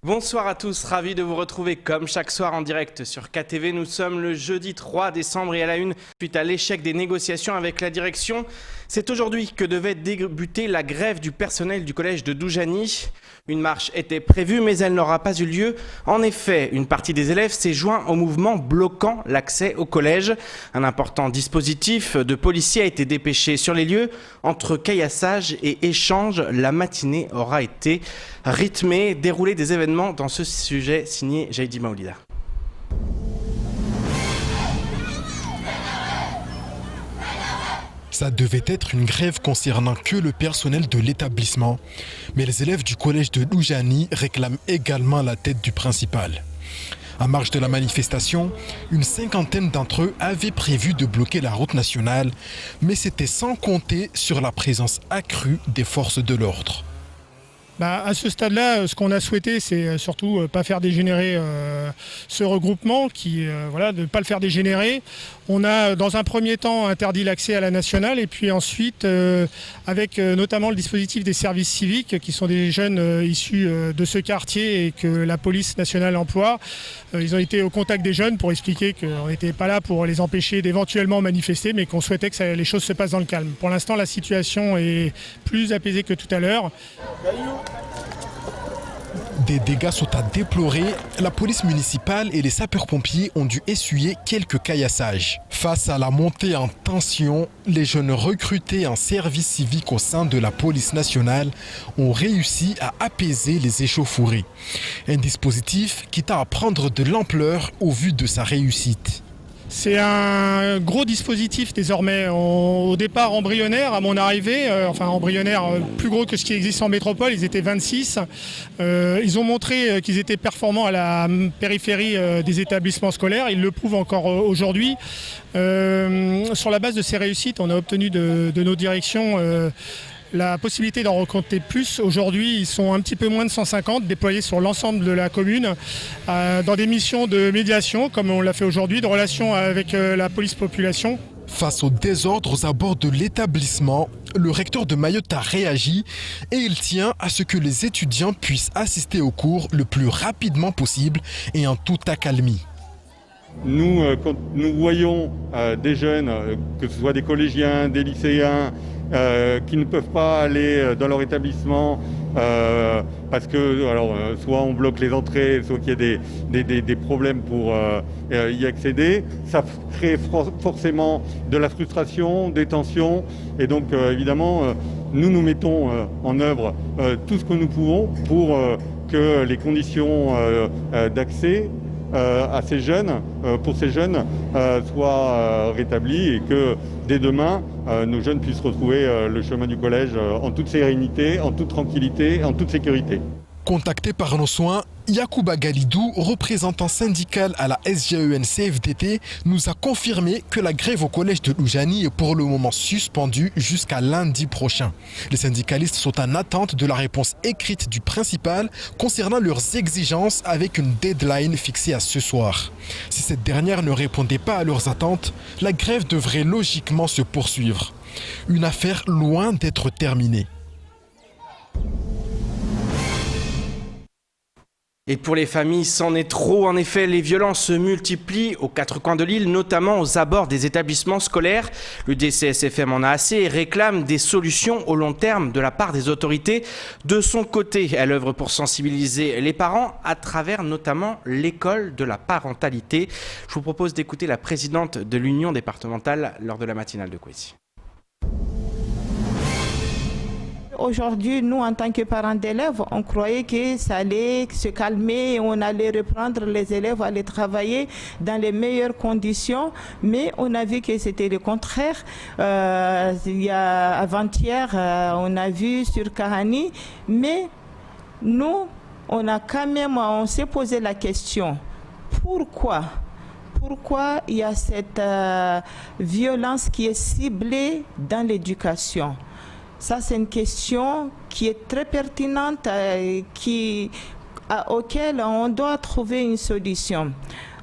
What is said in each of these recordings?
Bonsoir à tous, ravi de vous retrouver comme chaque soir en direct sur KTV. Nous sommes le jeudi 3 décembre et à la une, suite à l'échec des négociations avec la direction, c'est aujourd'hui que devait débuter la grève du personnel du collège de Doujani. Une marche était prévue mais elle n'aura pas eu lieu. En effet, une partie des élèves s'est joint au mouvement bloquant l'accès au collège. Un important dispositif de policiers a été dépêché sur les lieux. Entre caillassage et échange, la matinée aura été rythmée. Déroulé des événements dans ce sujet signé Jaïdi Maoulida. Ça devait être une grève concernant que le personnel de l'établissement. Mais les élèves du collège de Doujani réclament également la tête du principal. En marge de la manifestation, une cinquantaine d'entre eux avaient prévu de bloquer la route nationale, mais c'était sans compter sur la présence accrue des forces de l'ordre. À ce stade-là, ce qu'on a souhaité, c'est surtout pas faire dégénérer ce regroupement, de ne pas le faire dégénérer. On a, dans un premier temps, interdit l'accès à la nationale et puis ensuite, avec notamment le dispositif des services civiques, qui sont des jeunes issus de ce quartier et que la police nationale emploie, ils ont été au contact des jeunes pour expliquer qu'on n'était pas là pour les empêcher d'éventuellement manifester, mais qu'on souhaitait que les choses se passent dans le calme. Pour l'instant, la situation est plus apaisée que tout à l'heure. Des dégâts sont à déplorer. La police municipale et les sapeurs-pompiers ont dû essuyer quelques caillassages. Face à la montée en tension, les jeunes recrutés en service civique au sein de la police nationale ont réussi à apaiser les échauffourées. Un dispositif qui tend à prendre de l'ampleur au vu de sa réussite. C'est un gros dispositif désormais. Au départ embryonnaire, à mon arrivée, embryonnaire plus gros que ce qui existe en métropole, ils étaient 26. Ils ont montré qu'ils étaient performants à la périphérie des établissements scolaires. Ils le prouvent encore aujourd'hui. Sur la base de ces réussites, on a obtenu de nos directions la possibilité d'en recruter plus. Aujourd'hui, ils sont un petit peu moins de 150 déployés sur l'ensemble de la commune dans des missions de médiation, comme on l'a fait aujourd'hui, de relations avec la police population. Face aux désordres aux abords de l'établissement, le recteur de Mayotte a réagi et il tient à ce que les étudiants puissent assister aux cours le plus rapidement possible et en toute accalmie. Nous, quand nous voyons des jeunes, que ce soit des collégiens, des lycéens, qui ne peuvent pas aller dans leur établissement parce que soit on bloque les entrées, soit qu'il y a des problèmes pour y accéder, ça crée forcément de la frustration, des tensions, et donc évidemment nous mettons en œuvre tout ce que nous pouvons pour que les conditions d'accès pour ces jeunes soient rétablies et que dès demain, nos jeunes puissent retrouver le chemin du collège en toute sérénité, en toute tranquillité, en toute sécurité. Contacté par nos soins, Yacouba Galidou, représentant syndical à la SGEN-CFDT, nous a confirmé que la grève au collège de Doujani est pour le moment suspendue jusqu'à lundi prochain. Les syndicalistes sont en attente de la réponse écrite du principal concernant leurs exigences avec une deadline fixée à ce soir. Si cette dernière ne répondait pas à leurs attentes, la grève devrait logiquement se poursuivre. Une affaire loin d'être terminée. Et pour les familles, c'en est trop. En effet, les violences se multiplient aux quatre coins de l'île, notamment aux abords des établissements scolaires. Le DCSFM en a assez et réclame des solutions au long terme de la part des autorités. De son côté, elle œuvre pour sensibiliser les parents à travers notamment l'école de la parentalité. Je vous propose d'écouter la présidente de l'Union départementale lors de la matinale de Kwesi. Aujourd'hui, nous, en tant que parents d'élèves, on croyait que ça allait se calmer et on allait reprendre les élèves, aller travailler dans les meilleures conditions. Mais on a vu que c'était le contraire. Avant-hier, on a vu sur Kahani. Mais nous, on s'est posé la question. Pourquoi il y a cette violence qui est ciblée dans l'éducation? Ça, c'est une question qui est très pertinente auquel on doit trouver une solution.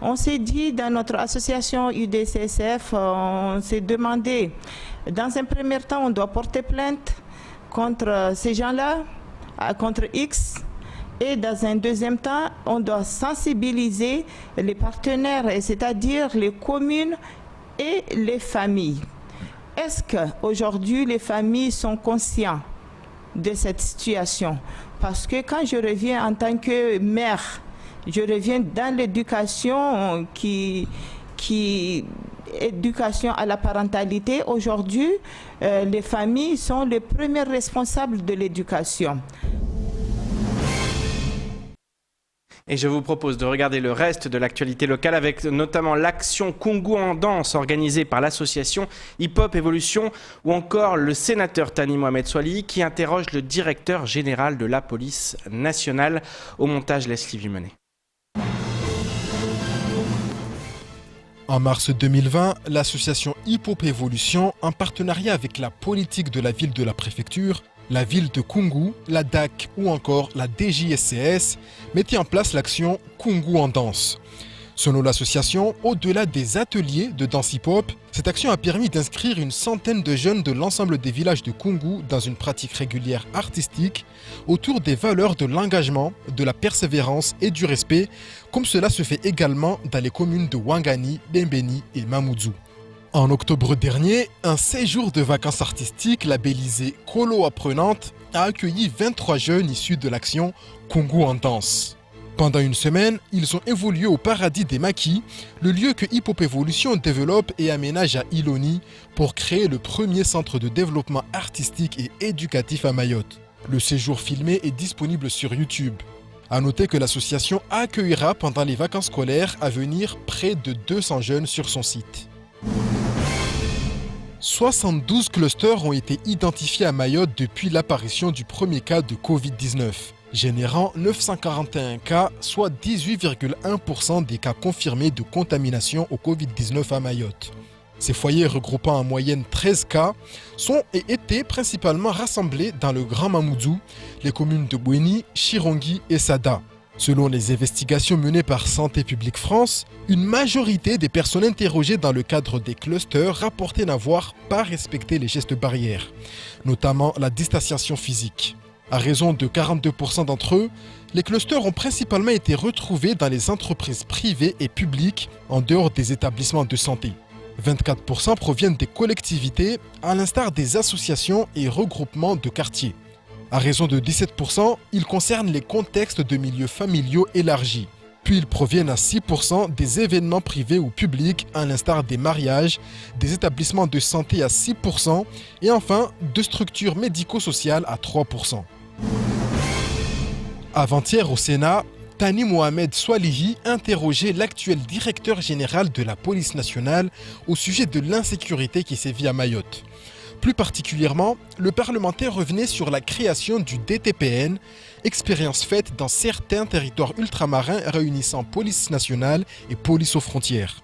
On s'est dit dans notre association UDCSF, on s'est demandé, dans un premier temps, on doit porter plainte contre ces gens-là, contre X, Et dans un deuxième temps, on doit sensibiliser les partenaires, c'est-à-dire les communes et les familles. Est-ce qu'aujourd'hui, les familles sont conscientes de cette situation? Parce que quand je reviens en tant que mère, je reviens dans l'éducation éducation à la parentalité. Aujourd'hui, les familles sont les premiers responsables de l'éducation. Et je vous propose de regarder le reste de l'actualité locale avec notamment l'action Kungu en danse organisée par l'association Hip Hop Evolution ou encore le sénateur Thani Mohamed Soilihi qui interroge le directeur général de la police nationale. Au montage, Leslie Vimenet. En mars 2020, l'association Hip Hop Evolution, en partenariat avec la politique de la ville de la préfecture, la ville de Kungu, la DAC ou encore la DJSCS mettait en place l'action Kungu en danse. Selon l'association, au-delà des ateliers de danse hip-hop, cette action a permis d'inscrire une centaine de jeunes de l'ensemble des villages de Kungu dans une pratique régulière artistique autour des valeurs de l'engagement, de la persévérance et du respect, comme cela se fait également dans les communes de Ouangani, Bembeni et Mamoudzou. En octobre dernier, un séjour de vacances artistiques labellisé Colo Apprenante a accueilli 23 jeunes issus de l'action Kungu en danse. Pendant une semaine, ils ont évolué au Paradis des Maquis, le lieu que Hip Hop Evolution développe et aménage à Iloni pour créer le premier centre de développement artistique et éducatif à Mayotte. Le séjour filmé est disponible sur YouTube. A noter que l'association accueillera pendant les vacances scolaires à venir près de 200 jeunes sur son site. 72 clusters ont été identifiés à Mayotte depuis l'apparition du premier cas de Covid-19, générant 941 cas, soit 18,1% des cas confirmés de contamination au Covid-19 à Mayotte. Ces foyers regroupant en moyenne 13 cas sont et étaient principalement rassemblés dans le Grand Mamoudzou, les communes de Bouéni, Chirongi et Sada. Selon les investigations menées par Santé publique France, une majorité des personnes interrogées dans le cadre des clusters rapportaient n'avoir pas respecté les gestes barrières, notamment la distanciation physique. À raison de 42% d'entre eux, les clusters ont principalement été retrouvés dans les entreprises privées et publiques en dehors des établissements de santé. 24% proviennent des collectivités, à l'instar des associations et regroupements de quartiers. À raison de 17%, ils concernent les contextes de milieux familiaux élargis. Puis ils proviennent à 6% des événements privés ou publics, à l'instar des mariages, des établissements de santé à 6% et enfin de structures médico-sociales à 3%. Avant-hier au Sénat, Thani Mohamed Soilihi interrogeait l'actuel directeur général de la police nationale au sujet de l'insécurité qui sévit à Mayotte. Plus particulièrement, le parlementaire revenait sur la création du DTPN, expérience faite dans certains territoires ultramarins réunissant police nationale et police aux frontières.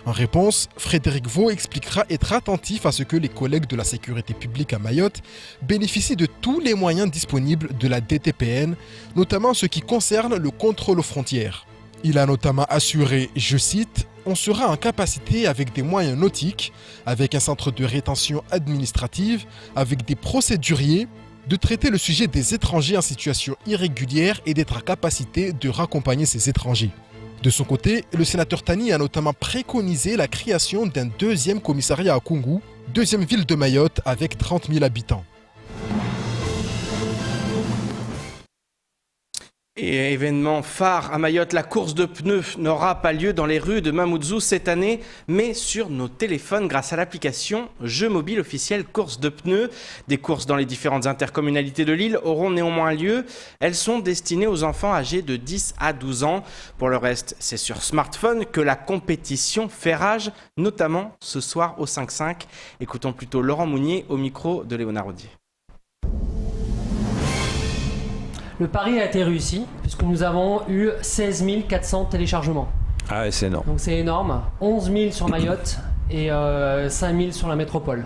En réponse, Frédéric Vaux expliquera être attentif à ce que les collègues de la sécurité publique à Mayotte bénéficient de tous les moyens disponibles de la DTPN, notamment en ce qui concerne le contrôle aux frontières. Il a notamment assuré, je cite, « On sera en capacité avec des moyens nautiques, avec un centre de rétention administrative, avec des procéduriers, de traiter le sujet des étrangers en situation irrégulière et d'être en capacité de raccompagner ces étrangers. » De son côté, le sénateur Thani a notamment préconisé la création d'un deuxième commissariat à Kungu, deuxième ville de Mayotte avec 30 000 habitants. Et événement phare à Mayotte, la course de pneus n'aura pas lieu dans les rues de Mamoudzou cette année, mais sur nos téléphones grâce à l'application Jeu mobile officiel course de pneus. Des courses dans les différentes intercommunalités de l'île auront néanmoins lieu. Elles sont destinées aux enfants âgés de 10 à 12 ans. Pour le reste, c'est sur smartphone que la compétition fait rage, notamment ce soir au 5-5. Écoutons plutôt Laurent Mounier au micro de Léonard Audier. Le pari a été réussi puisque nous avons eu 16 400 téléchargements. Ah ouais, c'est énorme. Donc c'est énorme. 11 000 sur Mayotte et 5 000 sur la métropole.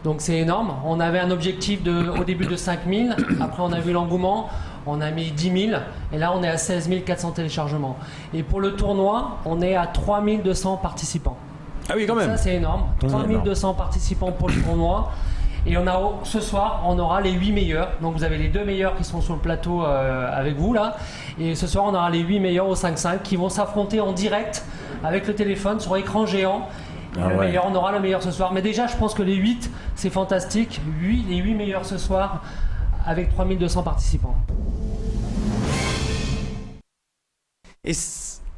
Donc c'est énorme. On avait un objectif au début de 5 000. Après on a vu l'engouement. On a mis 10 000. Et là on est à 16 400 téléchargements. Et pour le tournoi, on est à 3 200 participants. Ah oui, quand même. Ça c'est énorme. 3 200 participants pour le tournoi. Et ce soir, on aura les 8 meilleurs. Donc vous avez les 2 meilleurs qui sont sur le plateau avec vous là. Et ce soir, on aura les 8 meilleurs au 5-5 qui vont s'affronter en direct avec le téléphone sur écran géant. Meilleur, on aura le meilleur ce soir. Mais déjà, je pense que les 8, c'est fantastique. Les 8 meilleurs ce soir avec 3200 participants.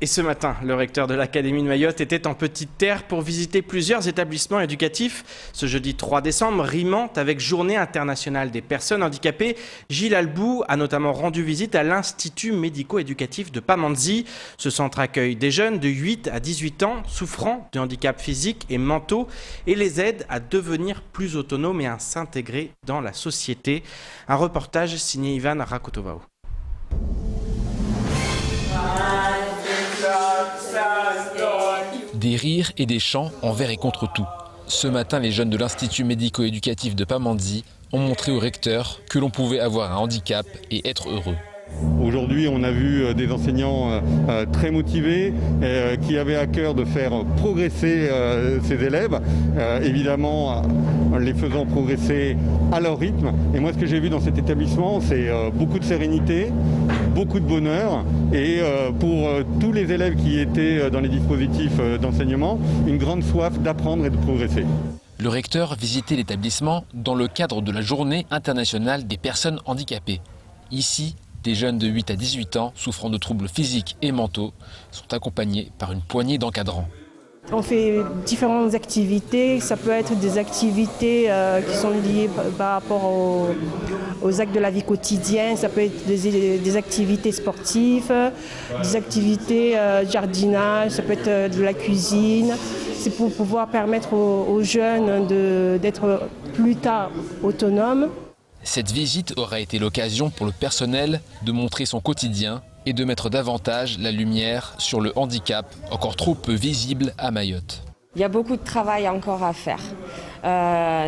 Et ce matin, le recteur de l'Académie de Mayotte était en Petite Terre pour visiter plusieurs établissements éducatifs. Ce jeudi 3 décembre, rimante avec Journée internationale des personnes handicapées, Gilles Albou a notamment rendu visite à l'Institut médico-éducatif de Pamandzi. Ce centre accueille des jeunes de 8 à 18 ans souffrant de handicaps physiques et mentaux et les aide à devenir plus autonomes et à s'intégrer dans la société. Un reportage signé Ivan Rakotovao. Des rires et des chants envers et contre tout. Ce matin, les jeunes de l'Institut médico-éducatif de Pamandzi ont montré au recteur que l'on pouvait avoir un handicap et être heureux. Aujourd'hui, on a vu des enseignants très motivés qui avaient à cœur de faire progresser ces élèves, évidemment en les faisant progresser à leur rythme. Et moi, ce que j'ai vu dans cet établissement, c'est beaucoup de sérénité, beaucoup de bonheur et pour tous les élèves qui étaient dans les dispositifs d'enseignement, une grande soif d'apprendre et de progresser. Le recteur visitait l'établissement dans le cadre de la Journée internationale des personnes handicapées. Ici, des jeunes de 8 à 18 ans souffrant de troubles physiques et mentaux sont accompagnés par une poignée d'encadrants. On fait différentes activités, ça peut être des activités qui sont liées par rapport aux actes de la vie quotidienne, ça peut être des activités sportives, des activités de jardinage, ça peut être de la cuisine. C'est pour pouvoir permettre aux jeunes d'être plus tard autonomes. Cette visite aura été l'occasion pour le personnel de montrer son quotidien et de mettre davantage la lumière sur le handicap, encore trop peu visible à Mayotte. Il y a beaucoup de travail encore à faire.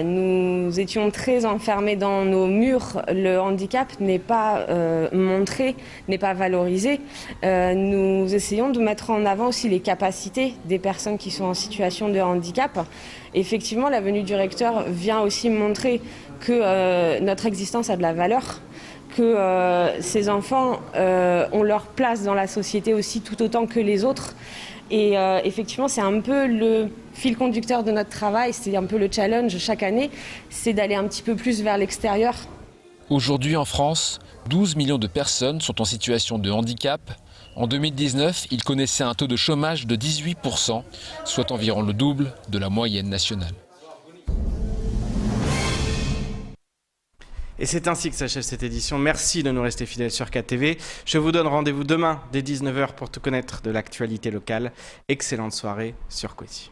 Nous étions très enfermés dans nos murs. Le handicap n'est pas montré, n'est pas valorisé. Nous essayons de mettre en avant aussi les capacités des personnes qui sont en situation de handicap. Effectivement, la venue du recteur vient aussi montrer que notre existence a de la valeur, que ces enfants ont leur place dans la société aussi tout autant que les autres. Et effectivement, c'est un peu le fil conducteur de notre travail, c'est un peu le challenge chaque année, c'est d'aller un petit peu plus vers l'extérieur. Aujourd'hui en France, 12 millions de personnes sont en situation de handicap. En 2019, ils connaissaient un taux de chômage de 18%, soit environ le double de la moyenne nationale. Et c'est ainsi que s'achève cette édition. Merci de nous rester fidèles sur KTV. Je vous donne rendez-vous demain dès 19h pour tout connaître de l'actualité locale. Excellente soirée sur Kwesi.